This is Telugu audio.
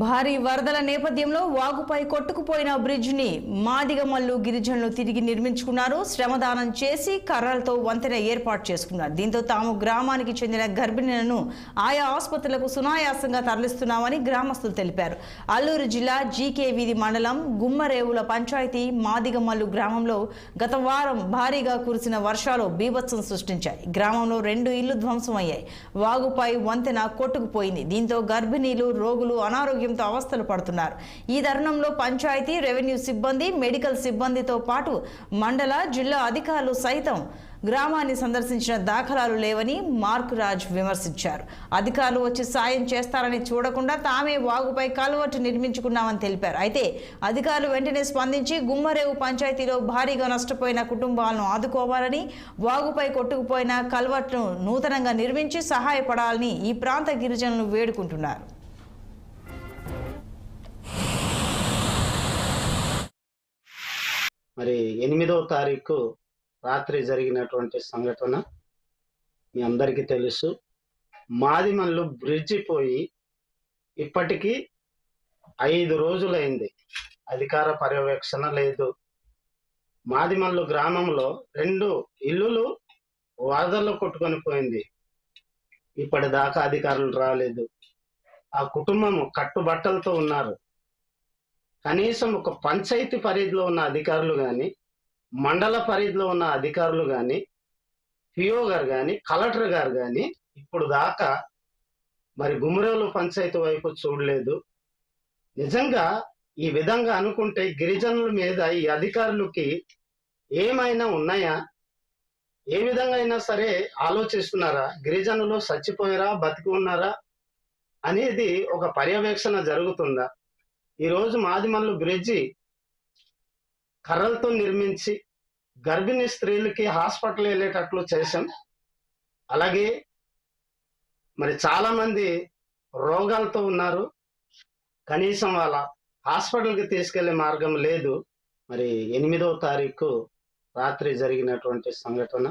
భారీ వరదల నేపథ్యంలో వాగుపై కొట్టుకుపోయిన బ్రిడ్జ్ ని మాదిగమల్లు గిరిజనులు తిరిగి నిర్మించుకున్నారు. శ్రమదానం చేసి కర్రలతో వంతెన ఏర్పాటు చేసుకున్నారు. దీంతో తాము గ్రామానికి చెందిన గర్భిణులను ఆయా ఆసుపత్రులకు సునాయాసంగా తరలిస్తున్నామని గ్రామస్తులు తెలిపారు. అల్లూరు జిల్లా జీకే వీధి మండలం గుమ్మరేవుల పంచాయతీ మాదిగమల్లు గ్రామంలో గత వారం భారీగా కురిసిన వర్షాలు బీభత్సం సృష్టించాయి. గ్రామంలో 2 ఇళ్లు ధ్వంసమయ్యాయి. వాగుపై వంతెన కొట్టుకుపోయింది. దీంతో గర్భిణీలు, రోగులు అనారోగ్యంతో అవస్థలు పడుతున్నారు. ఈ తరుణంలో పంచాయతీ, రెవెన్యూ సిబ్బంది, మెడికల్ సిబ్బందితో పాటు మండల, జిల్లా అధికారులు సైతం గ్రామాన్ని సందర్శించిన దాఖలాలు లేవని మార్కురాజ్ విమర్శించారు. అధికారులు వచ్చి సాయం చేస్తారని చూడకుండా తామే వాగుపై కల్వర్టు నిర్మించుకున్నామని తెలిపారు. అయితే అధికారులు వెంటనే స్పందించి గుమ్మరేవు పంచాయతీలో భారీగా నష్టపోయిన కుటుంబాలను ఆదుకోవాలని, వాగుపై కొట్టుకుపోయిన కల్వర్టును నూతనంగా నిర్మించి సహాయపడాలని ఈ ప్రాంత గిరిజనులు వేడుకుంటున్నారు. మరి 8వ తారీఖు రాత్రి జరిగినటువంటి సంఘటన మీ అందరికీ తెలుసు. మాదిమల్లు బ్రిడ్జి పోయి ఇప్పటికీ 5 రోజులైంది. అధికార పర్యవేక్షణ లేదు. మాదిమల్లు గ్రామంలో 2 ఇల్లులు వరదల్లో కొట్టుకొని పోయింది. ఇప్పటిదాకా అధికారులు రాలేదు. ఆ కుటుంబం కట్టుబట్టలతో ఉన్నారు. కనీసం ఒక పంచాయతీ పరిధిలో ఉన్న అధికారులు కానీ, మండల పరిధిలో ఉన్న అధికారులు కానీ, పిఓ గారు కానీ, కలెక్టర్ గారు కానీ ఇప్పుడు దాకా మరి గుమ్మరేవులు పంచాయతీ వైపు చూడలేదు. నిజంగా ఈ విధంగా అనుకుంటే గిరిజనుల మీద ఈ అధికారులకి ఏమైనా ఉన్నాయా? ఏ విధంగా అయినా సరే ఆలోచిస్తున్నారా? గిరిజనులు చచ్చిపోయారా, బతికి ఉన్నారా అనేది ఒక పర్యవేక్షణ జరుగుతుందా? ఈరోజు మాదిమల్లు బ్రిడ్జి కర్రలతో నిర్మించి గర్భిణీ స్త్రీలకి హాస్పిటల్ వెళ్ళేటట్లు చేశాం. అలాగే మరి చాలా మంది రోగాలతో ఉన్నారు. కనీసం వాళ్ళ హాస్పిటల్కి తీసుకెళ్లే మార్గం లేదు. మరి 8వ తారీఖు రాత్రి జరిగినటువంటి సంఘటన